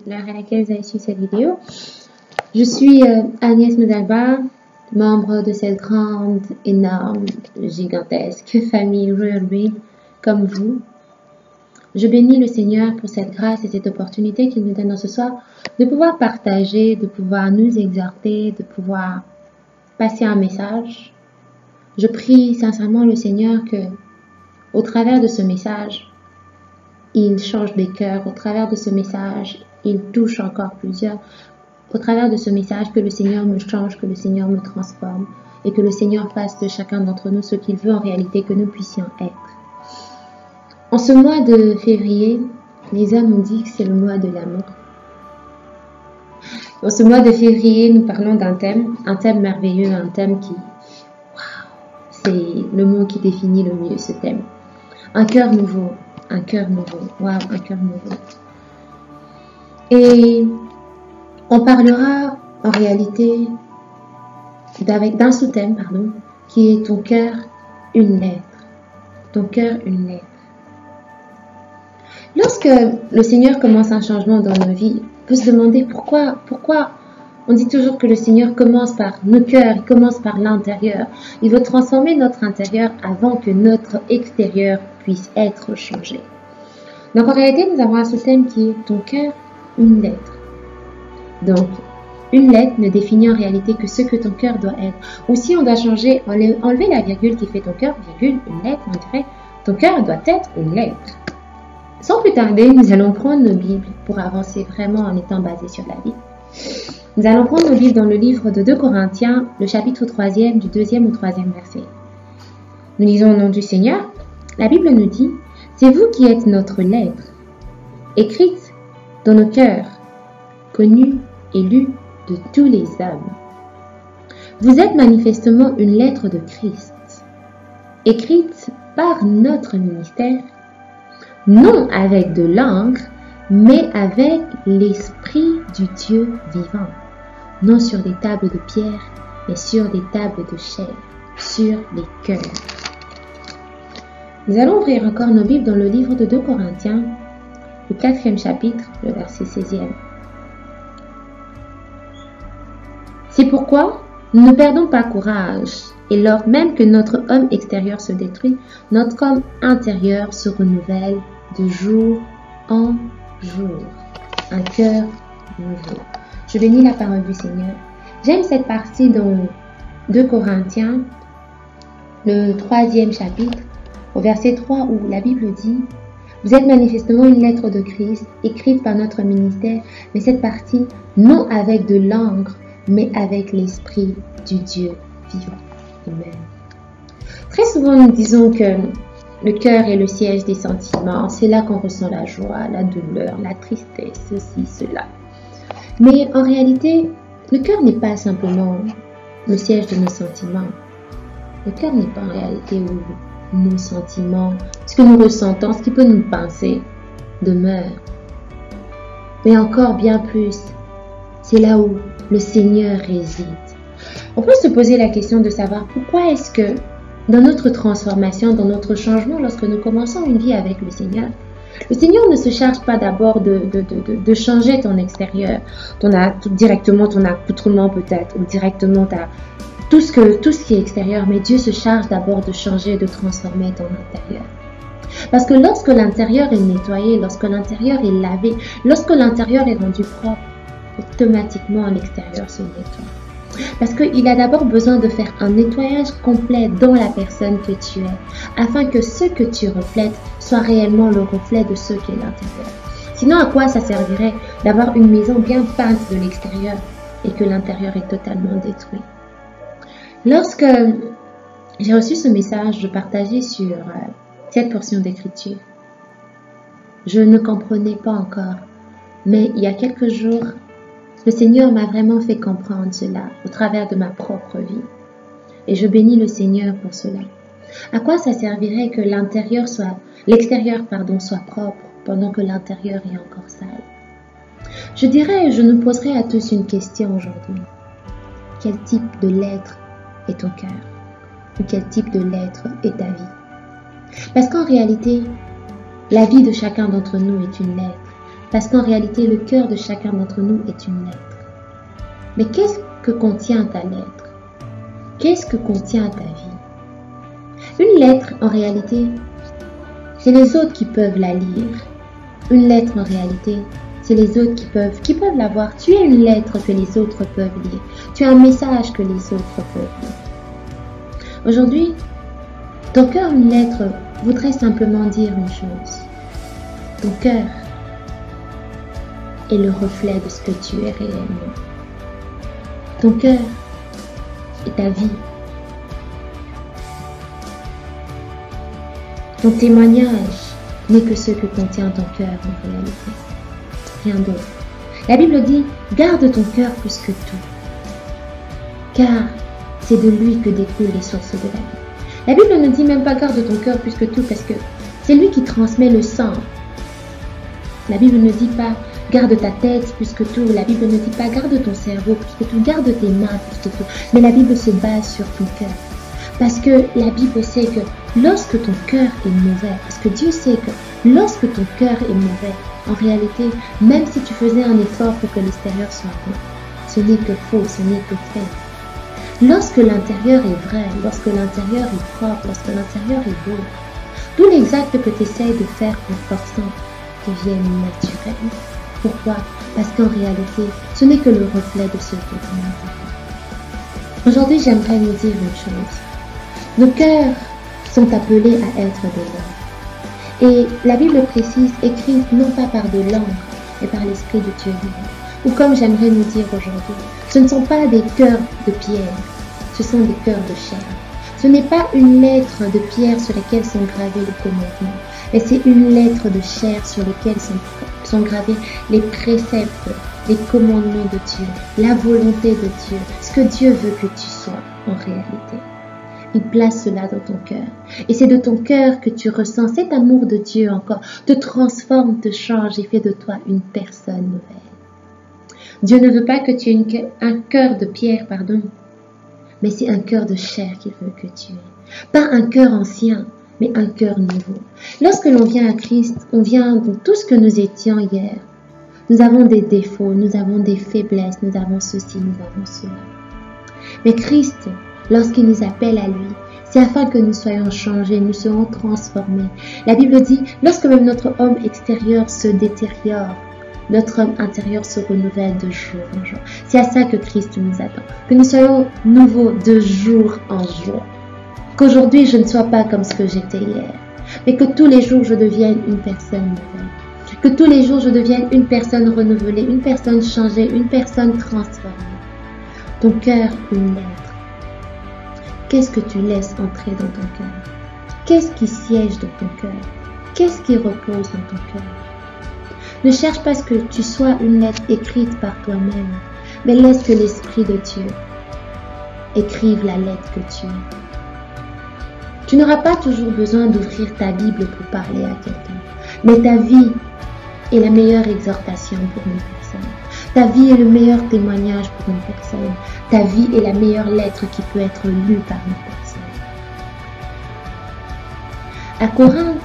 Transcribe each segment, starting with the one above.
l'heure à laquelle vous avez suivi cette vidéo. Je suis Agnès Medalba, membre de cette grande, énorme, gigantesque famille Royal Read comme vous. Je bénis le Seigneur pour cette grâce et cette opportunité qu'il nous donne dans ce soir de pouvoir partager, de pouvoir nous exhorter, de pouvoir passer un message. Je prie sincèrement le Seigneur que, au travers de ce message, il change des cœurs. Au travers de ce message, il touche encore plusieurs. Au travers de ce message, que le Seigneur me change, que le Seigneur me transforme et que le Seigneur fasse de chacun d'entre nous ce qu'il veut en réalité que nous puissions être. En ce mois de février, les hommes ont dit que c'est le mois de l'amour. En ce mois de février, nous parlons d'un thème merveilleux, un thème qui, c'est le mot qui définit le mieux ce thème. Un cœur nouveau, un cœur nouveau, un cœur nouveau. Et on parlera en réalité d'un sous-thème, qui est ton cœur, une lettre. Ton cœur, une lettre. Lorsque le Seigneur commence un changement dans nos vies, on peut se demander pourquoi on dit toujours que le Seigneur commence par nos cœurs, il commence par l'intérieur. Il veut transformer notre intérieur avant que notre extérieur puisse être changé. Donc en réalité, nous avons un sous-thème qui est ton cœur, une lettre. Donc, une lettre ne définit en réalité que ce que ton cœur doit être. Ou si on doit changer, enlever la virgule qui fait ton cœur, virgule, une lettre, on dirait ton cœur doit être une lettre. Sans plus tarder, nous allons prendre nos Bibles pour avancer vraiment en étant basés sur la Bible. Nous allons prendre nos Bibles dans le livre de 2 Corinthiens, le chapitre 3e, du 2e au 3e verset. Nous lisons au nom du Seigneur. La Bible nous dit, « C'est vous qui êtes notre lettre, écrite dans nos cœurs, connue et lue de tous les hommes. Vous êtes manifestement une lettre de Christ, écrite par notre ministère, non avec de l'encre, mais avec l'Esprit du Dieu vivant, non sur des tables de pierre, mais sur des tables de chair, sur les cœurs. » Nous allons ouvrir encore nos Bibles dans le livre de 2 Corinthiens, le 4e chapitre, le verset 16e. C'est pourquoi nous ne perdons pas courage, et lors même que notre homme extérieur se détruit, notre homme intérieur se renouvelle de jour en jour. Un cœur nouveau. Je bénis la parole du Seigneur. J'aime cette partie dans 2 Corinthiens, le 3e chapitre, au verset 3 où la Bible dit « Vous êtes manifestement une lettre de Christ, écrite par notre ministère, mais cette partie, non avec de l'encre, mais avec l'Esprit du Dieu vivant. » Amen. Très souvent, nous disons que le cœur est le siège des sentiments. C'est là qu'on ressent la joie, la douleur, la tristesse, ceci, cela. Mais en réalité, le cœur n'est pas simplement le siège de nos sentiments. Le cœur n'est pas en réalité où nos sentiments, ce que nous ressentons, ce qui peut nous pincer, demeure. Mais encore bien plus, c'est là où le Seigneur réside. On peut se poser la question de savoir pourquoi est-ce que dans notre transformation, dans notre changement, lorsque nous commençons une vie avec le Seigneur ne se charge pas d'abord de changer ton extérieur, directement ton accoutrement peut-être, ou directement tout ce qui est extérieur, mais Dieu se charge d'abord de changer, de transformer ton intérieur. Parce que lorsque l'intérieur est nettoyé, lorsque l'intérieur est lavé, lorsque l'intérieur est rendu propre, automatiquement l'extérieur se nettoie. Parce qu'il a d'abord besoin de faire un nettoyage complet dans la personne que tu es, afin que ce que tu reflètes soit réellement le reflet de ce qu'est l'intérieur. Sinon, à quoi ça servirait d'avoir une maison bien peinte de l'extérieur et que l'intérieur est totalement détruit? Lorsque j'ai reçu ce message, je partageais sur cette portion d'écriture. Je ne comprenais pas encore, mais il y a quelques jours, le Seigneur m'a vraiment fait comprendre cela au travers de ma propre vie. Et je bénis le Seigneur pour cela. À quoi ça servirait que l'extérieur soit propre pendant que l'intérieur est encore sale? Je nous poserai à tous une question aujourd'hui. Quel type de lettre est ton cœur? Ou quel type de lettre est ta vie? Parce qu'en réalité, la vie de chacun d'entre nous est une lettre. Parce qu'en réalité, le cœur de chacun d'entre nous est une lettre. Mais qu'est-ce que contient ta lettre? Qu'est-ce que contient ta vie? Une lettre, en réalité, c'est les autres qui peuvent la lire. Une lettre, en réalité, c'est les autres qui peuvent la voir. Tu es une lettre que les autres peuvent lire. Tu as un message que les autres peuvent lire. Aujourd'hui, ton cœur, une lettre, voudrait simplement dire une chose. Ton cœur est le reflet de ce que tu es réellement. Ton cœur est ta vie. Ton témoignage n'est que ce que contient ton cœur en réalité. Rien d'autre. La Bible dit, garde ton cœur plus que tout, car c'est de lui que découlent les sources de la vie. La Bible ne dit même pas garde ton cœur plus que tout, parce que c'est lui qui transmet le sang. La Bible ne dit pas garde ta tête plus que tout. La Bible ne dit pas garde ton cerveau plus que tout. Garde tes mains plus que tout. Mais la Bible se base sur ton cœur. Parce que la Bible sait que lorsque ton cœur est mauvais, parce que Dieu sait que lorsque ton cœur est mauvais, en réalité, même si tu faisais un effort pour que l'extérieur soit bon, ce n'est que faux, ce n'est que fait. Lorsque l'intérieur est vrai, lorsque l'intérieur est propre, lorsque l'intérieur est beau, tous les actes que tu essaies de faire en forçant deviennent naturels. Pourquoi? Parce qu'en réalité, ce n'est que le reflet de ce qui est en intérieur. Aujourd'hui, j'aimerais nous dire une chose. Nos cœurs sont appelés à être des lèvres. Et la Bible précise, écrite non pas par de l'encre, mais par l'Esprit de Dieu vivant. Ou comme j'aimerais nous dire aujourd'hui, ce ne sont pas des cœurs de pierre, ce sont des cœurs de chair. Ce n'est pas une lettre de pierre sur laquelle sont gravés les commandements, mais c'est une lettre de chair sur laquelle sont gravés les préceptes, les commandements de Dieu, la volonté de Dieu, ce que Dieu veut que tu sois en réalité. Il place cela dans ton cœur. Et c'est de ton cœur que tu ressens cet amour de Dieu encore, te transforme, te change et fait de toi une personne nouvelle. Dieu ne veut pas que tu aies un cœur de pierre, mais c'est un cœur de chair qu'il veut que tu aies. Pas un cœur ancien, mais un cœur nouveau. Lorsque l'on vient à Christ, on vient de tout ce que nous étions hier. Nous avons des défauts, nous avons des faiblesses, nous avons ceci, nous avons cela. Mais Christ, lorsqu'il nous appelle à lui, c'est afin que nous soyons changés, nous serons transformés. La Bible dit, lorsque même notre homme extérieur se détériore, notre homme intérieur se renouvelle de jour en jour. C'est à ça que Christ nous attend, que nous soyons nouveaux de jour en jour. Qu'aujourd'hui je ne sois pas comme ce que j'étais hier, mais que tous les jours je devienne une personne nouvelle. Que tous les jours je devienne une personne renouvelée, une personne changée, une personne transformée. Ton cœur, une lettre. Qu'est-ce que tu laisses entrer dans ton cœur? Qu'est-ce qui siège dans ton cœur? Qu'est-ce qui repose dans ton cœur? Ne cherche pas que tu sois une lettre écrite par toi-même, mais laisse que l'Esprit de Dieu écrive la lettre que tu es. Tu n'auras pas toujours besoin d'ouvrir ta Bible pour parler à quelqu'un, mais ta vie est la meilleure exhortation pour une personne. Ta vie est le meilleur témoignage pour une personne. Ta vie est la meilleure lettre qui peut être lue par une personne. À Corinthe,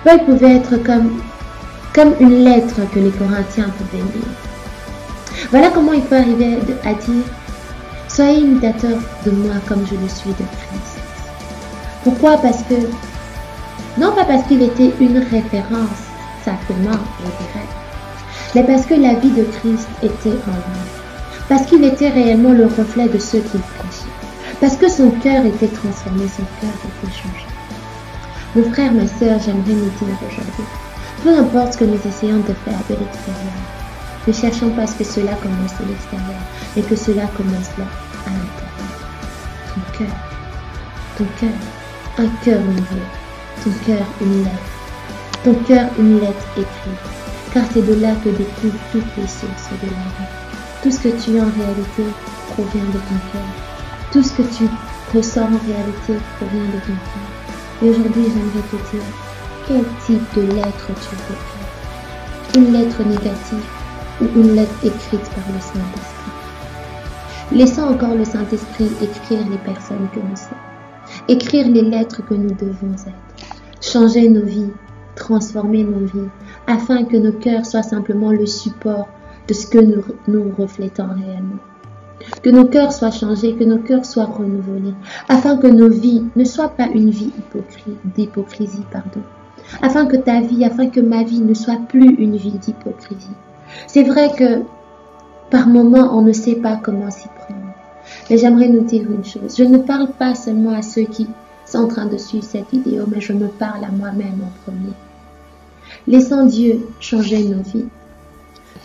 Paul pouvait être comme une lettre que les Corinthiens pouvaient lire. Voilà comment il peut arriver à dire « Soyez imitateurs de moi comme je le suis de Christ ». Pourquoi? Non pas parce qu'il était une référence, simplement, je dirais, mais parce que la vie de Christ était en lui. Parce qu'il était réellement le reflet de ceux qu'il prêchait. Parce que son cœur était transformé, son cœur était changé. Mon frère, ma sœur, j'aimerais nous dire aujourd'hui, peu importe ce que nous essayons de faire de l'extérieur, ne cherchons pas à ce que cela commence de l'extérieur, mais que cela commence là, à l'intérieur. Ton cœur, un cœur nouveau, ton cœur une lettre, ton cœur une lettre écrite, car c'est de là que découlent toutes les sources de la vie. Tout ce que tu es en réalité provient de ton cœur. Tout ce que tu ressens en réalité provient de ton cœur. Et aujourd'hui, j'aimerais te dire, quel type de lettre tu veux? Une lettre négative ou une lettre écrite par le Saint-Esprit? Laissons encore le Saint-Esprit écrire les personnes que nous sommes. Écrire les lettres que nous devons être. Changer nos vies, transformer nos vies, afin que nos cœurs soient simplement le support de ce que nous reflétons réellement. Que nos cœurs soient changés, que nos cœurs soient renouvelés, afin que nos vies ne soient pas une vie d'hypocrisie, afin que ta vie, afin que ma vie ne soit plus une vie d'hypocrisie. C'est vrai que par moments, on ne sait pas comment s'y prendre. Mais j'aimerais nous dire une chose. Je ne parle pas seulement à ceux qui sont en train de suivre cette vidéo, mais je me parle à moi-même en premier. Laissons Dieu changer nos vies.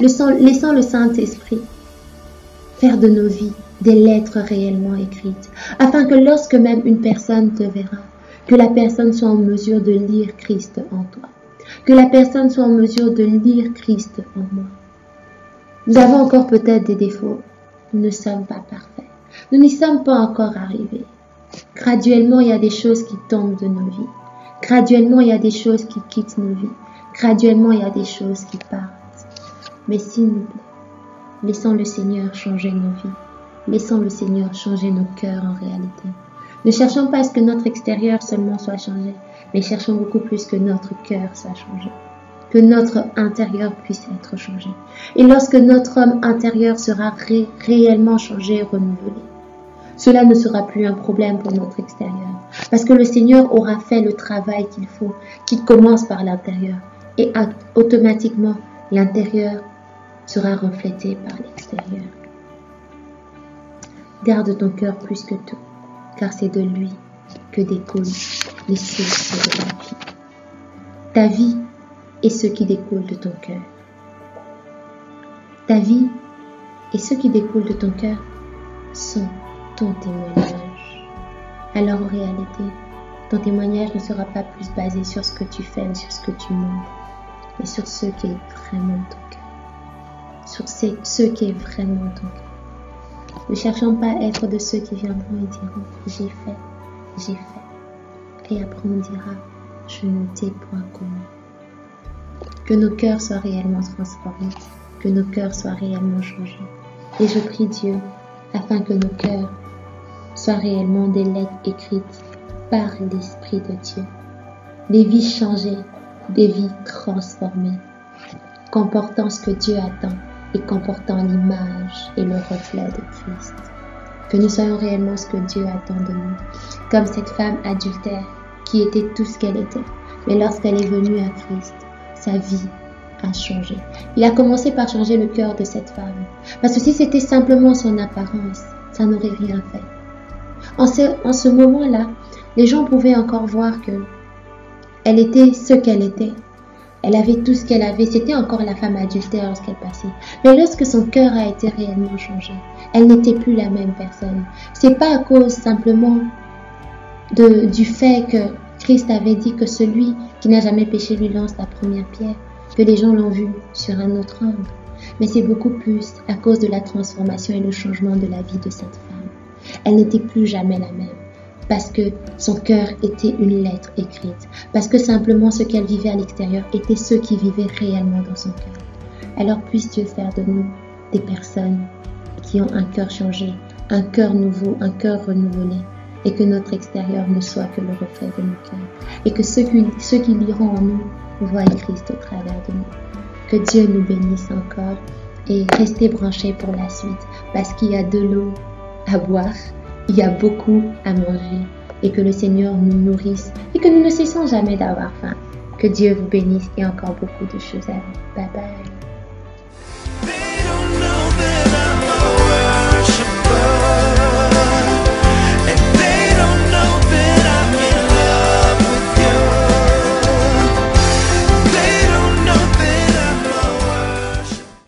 Laissons le Saint-Esprit faire de nos vies des lettres réellement écrites, afin que lorsque même une personne te verra, que la personne soit en mesure de lire Christ en toi, que la personne soit en mesure de lire Christ en moi. Nous avons encore peut-être des défauts, nous ne sommes pas parfaits, nous n'y sommes pas encore arrivés. Graduellement, il y a des choses qui tombent de nos vies, graduellement, il y a des choses qui quittent nos vies, graduellement, il y a des choses qui partent. Mais s'il nous plaît, laissons le Seigneur changer nos vies. Laissons le Seigneur changer nos cœurs en réalité. Ne cherchons pas à ce que notre extérieur seulement soit changé, mais cherchons beaucoup plus que notre cœur soit changé. Que notre intérieur puisse être changé. Et lorsque notre homme intérieur sera réellement changé et renouvelé, cela ne sera plus un problème pour notre extérieur. Parce que le Seigneur aura fait le travail qu'il faut, qu'il commence par l'intérieur. Et automatiquement, l'intérieur sera reflété par l'extérieur. Garde ton cœur plus que tout, car c'est de lui que découlent les sources de la vie. Ta vie est ce qui découle de ton cœur. Ta vie et ce qui découle de ton cœur sont ton témoignage. Alors en réalité, ton témoignage ne sera pas plus basé sur ce que tu fais ou sur ce que tu montres, mais sur ce qui est vraiment ton cœur. Sur ce qui est vraiment ton cœur. Ne cherchons pas à être de ceux qui viendront et diront « j'ai fait ». Et après on dira « je ne t'ai point connu ». Que nos cœurs soient réellement transformés, que nos cœurs soient réellement changés. Et je prie Dieu afin que nos cœurs soient réellement des lettres écrites par l'Esprit de Dieu. Des vies changées, des vies transformées, comportant ce que Dieu attend et comportant l'image et le reflet de Christ. Que nous soyons réellement ce que Dieu attend de nous, comme cette femme adultère qui était tout ce qu'elle était. Mais lorsqu'elle est venue à Christ, sa vie a changé. Il a commencé par changer le cœur de cette femme. Parce que si c'était simplement son apparence, ça n'aurait rien fait. En ce moment-là, les gens pouvaient encore voir que elle était ce qu'elle était. Elle avait tout ce qu'elle avait. C'était encore la femme adultère lorsqu'elle passait. Mais lorsque son cœur a été réellement changé, elle n'était plus la même personne. C'est pas à cause simplement du fait que Christ avait dit que celui qui n'a jamais péché lui lance la première pierre, que les gens l'ont vu sur un autre angle. Mais c'est beaucoup plus à cause de la transformation et le changement de la vie de cette femme. Elle n'était plus jamais la même. Parce que son cœur était une lettre écrite. Parce que simplement ce qu'elle vivait à l'extérieur était ce qui vivait réellement dans son cœur. Alors puisse Dieu faire de nous des personnes qui ont un cœur changé, un cœur nouveau, un cœur renouvelé. Et que notre extérieur ne soit que le reflet de nos cœurs. Et que ceux qui liront en nous voient Christ au travers de nous. Que Dieu nous bénisse encore et restez branchés pour la suite. Parce qu'il y a de l'eau à boire, il y a beaucoup à manger. Et que le Seigneur nous nourrisse et que nous ne cessons jamais d'avoir faim. Que Dieu vous bénisse et encore beaucoup de choses à vous. Bye bye.